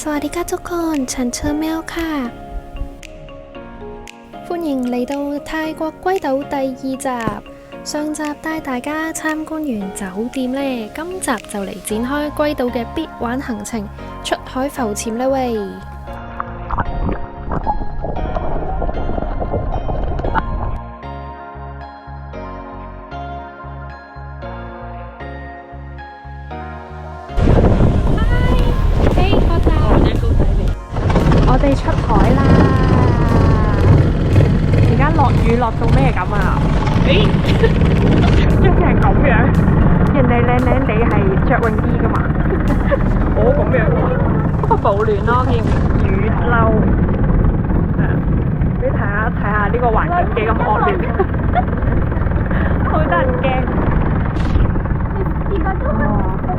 สวัสดีค่ะทุกคนฉันชื่อแมวค่ะ歡迎嚟到泰國龜島第2集。上集帶大家參觀完酒店呢，今集就嚟展開龜島嘅必玩行程——出海浮潛啦喂！我哋出海啦！而家落雨落到咩咁啊？即係咁樣，人哋靚靚地係着泳衣噶嘛？我咁樣，不過保暖咯，件雨褸。你睇下呢個環境幾咁惡劣，好得人驚。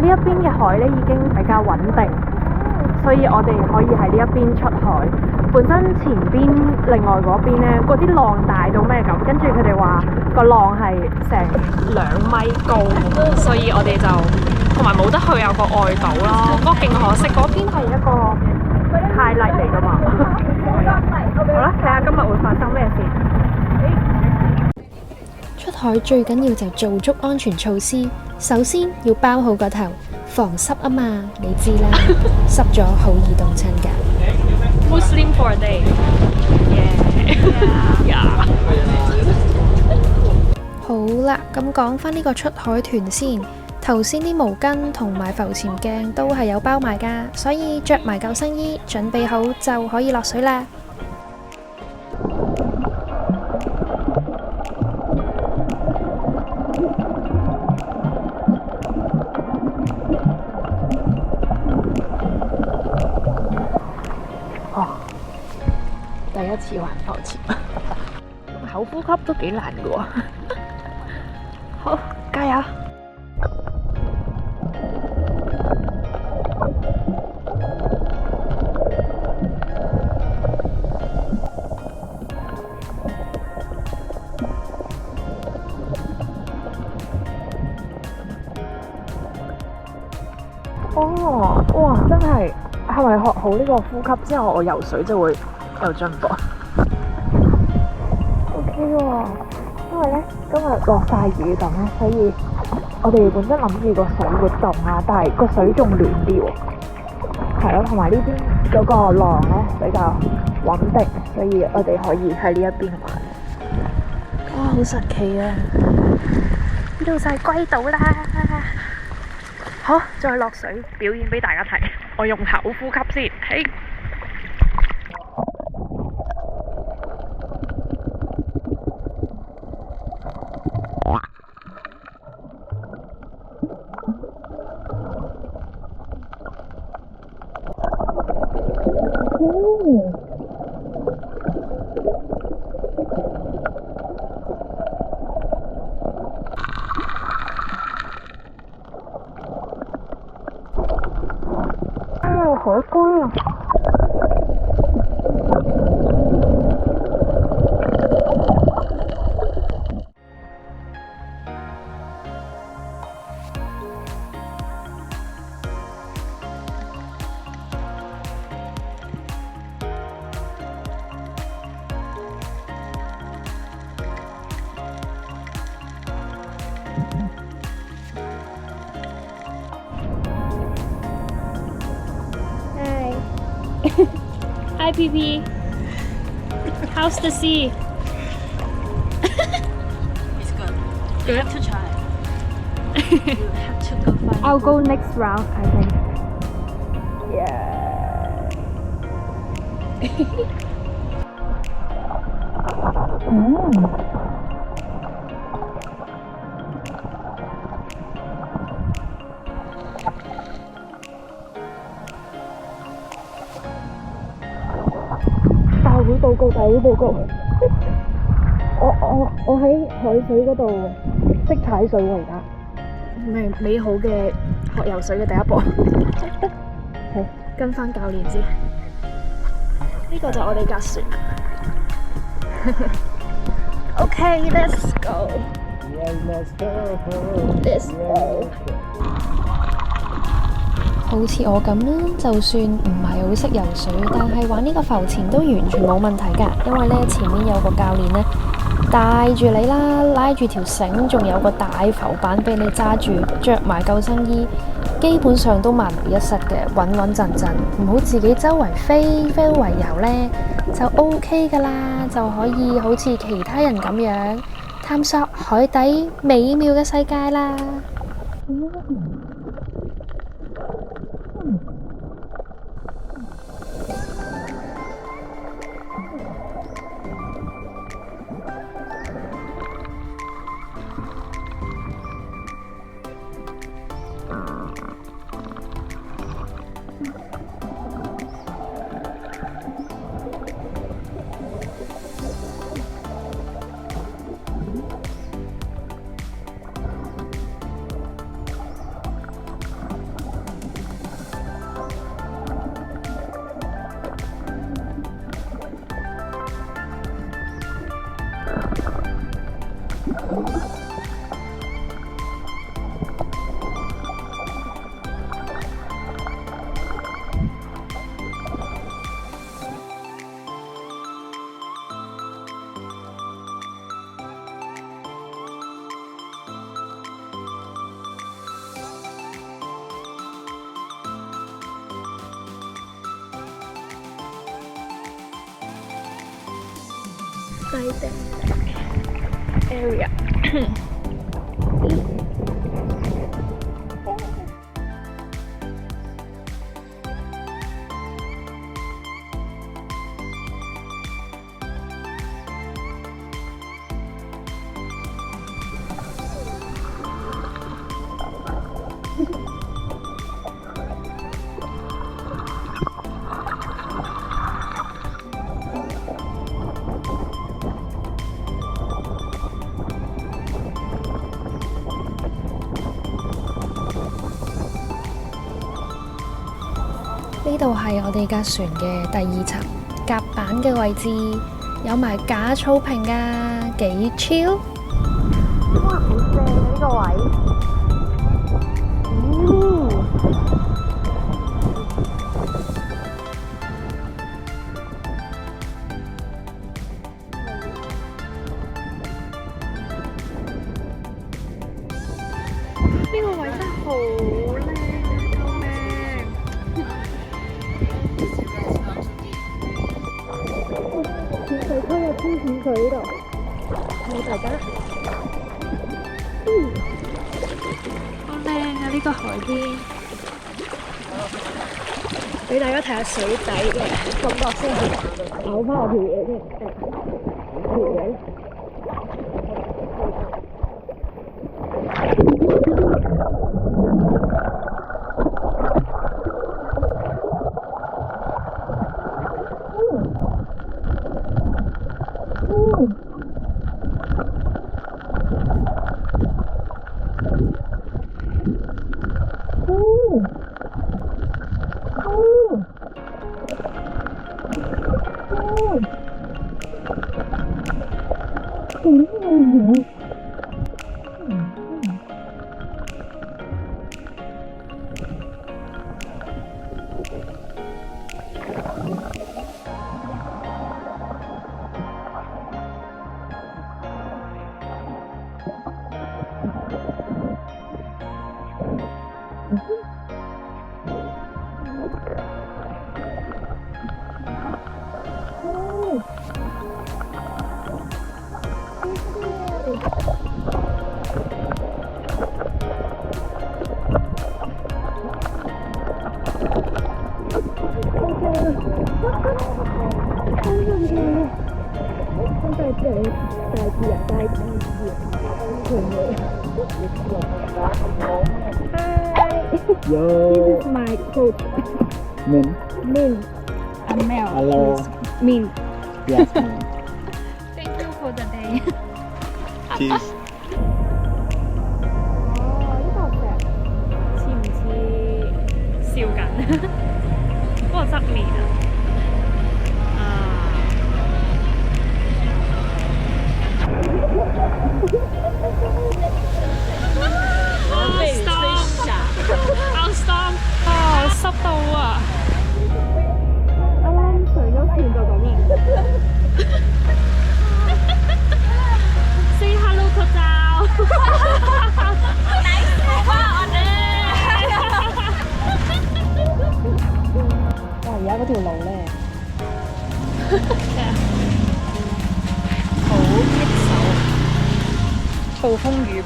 呢一邊嘅海咧已經比較穩定。所以我哋可以喺呢一邊出海。本身前邊另外嗰邊呢，嗰啲浪大到咩咁，跟住佢哋話個浪係成2米高，所以我哋就同埋冇得去有個外島咯。不過勁可惜，嗰邊係一個highlight嚟㗎嘛。好啦，睇下今日會發生咩事。出海最緊要就做足安全措施，首先要包好個頭。防濕啊嘛，你知啦，濕咗好易凍親㗎。Muslim for a day， 好啦，咁講返呢個出海團先。頭先啲毛巾同埋浮潛鏡都係有包埋㗎，所以着埋救生衣，準備好就可以落水啦。第一次玩浮潛，口呼吸都幾難嘅喎。好，加油！哦，哇！真係咪學好呢個呼吸之後，我游水就會有進步？OK 喎，因為咧今日落晒雨咁咧，所以我哋本身諗住個水會凍啊，但係個水仲暖啲喎。係咯，同埋呢邊嗰個浪咧比較穩定，所以我哋可以喺呢一邊玩。哇，好神奇啊！呢度就係龜島啦。好，再落水表演俾大家睇。我用口呼吸先，嘿。好乾啊！Hi, PP. How's the sea? It's good. You have to try. You have to go find. I'll go next round, I think. Yeah. 大會報告，大會報告。我喺海水嗰度識踩水喎，而家美好嘅學游水嘅第一步。好，跟翻教練先。呢個就我哋架船。Okay, let's go. Yeah, let's go. Let's go. 好似我咁啦，就算唔係好識游水，但係玩呢個浮潛都完全冇問題㗎，因為呢前面有個教練呢帶住你啦，拉住條繩，仲有個大浮板俾你揸住，着埋救生衣，基本上都萬無一失嘅，穩穩陣陣，唔好自己周圍飛到圍游呢，就 OK 㗎啦，就可以好似其他人咁樣探索海底美妙嘅世界啦。area 呢度係我哋架船嘅第2層甲板嘅位置，有埋假草坪㗎，幾 chill。哇，好正啊呢個位！呢個位真係好靚啊！救命！淺水區有天淺水呢度，冇大家。好靚啊！呢個海邊，俾大家睇下水底嘅感覺先，咬翻我條嘢先，條嘢。Yo. This is my coach. Min. Min. I'm Mel. Hello. Min. Yes, Min. Thank you for the day. Cheers. 哦，呢個石似唔似笑緊？嗰個側面啊！I'll stop. 哦，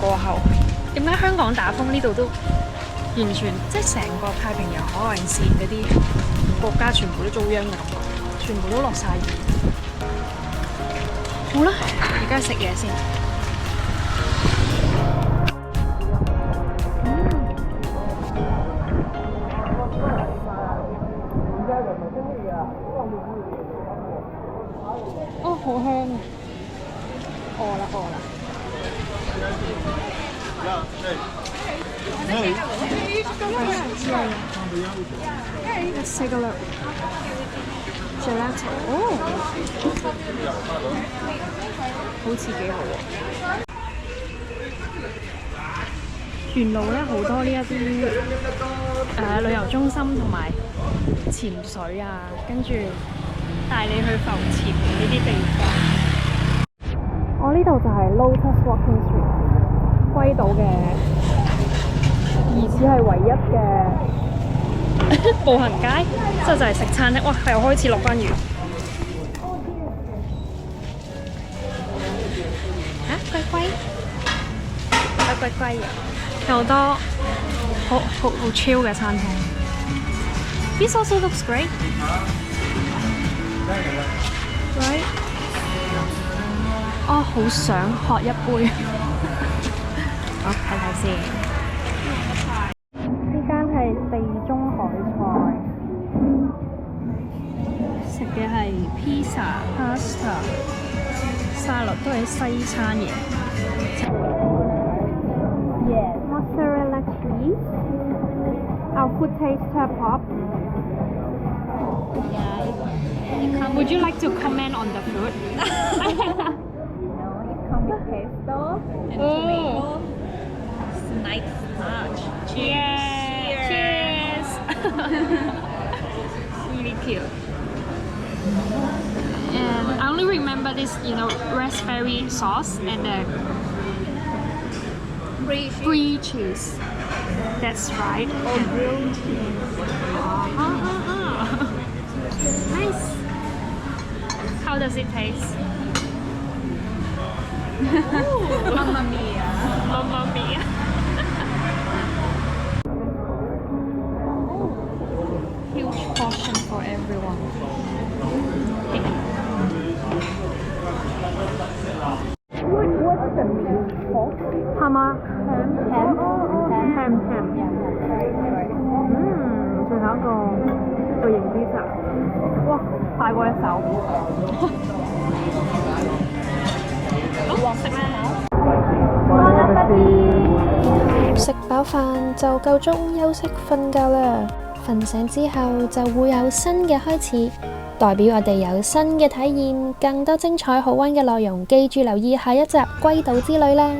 過後，點解香港打風呢度都完全即係成個太平洋海岸線嗰啲國家全部都遭殃嘅感覺，全部都落晒雨。好啦，而家食嘢先。哦，好香啊！餓啦餓啦！Let's take a look. Gelato. 哦，好似幾好喎。沿路咧好多呢一啲旅遊中心同埋潛水啊，跟住帶你去浮潛呢啲地方。我呢度就係 Lotus Walking Street， 龜島嘅疑似係唯一嘅步行街，之後就係食餐廳。哇，又開始落翻雨。龜龜，有龜龜嘅，有好多好 chill 嘅餐廳。This also looks great, right? 哦，好想喝一杯。好，睇睇先。呢間係地中海菜，食嘅係 pizza、pasta、沙律，都係西餐嘢。Yes, mozzarella cheese. Our food taster pop. Yeah. Would you like to comment on the food? Come with pesto and tomato. Nice touch. Cheers! Cheers! Really cute. And I only remember this, raspberry sauce and the brie cheese. That's right. Or grilled cheese. Nice. How does it taste? Mamma mia. Mamma mia. Huge portion for everyone. What's the meat for? 係嘛？ham。仲有一個巨型 pizza。哇，大過一手。好，食咩？食飽飯就夠鐘休息瞓覺啦。瞓醒之後就會有新嘅開始，代表我哋有新嘅體驗，更多精彩好玩嘅內容，記住留意下一集龜島之旅啦！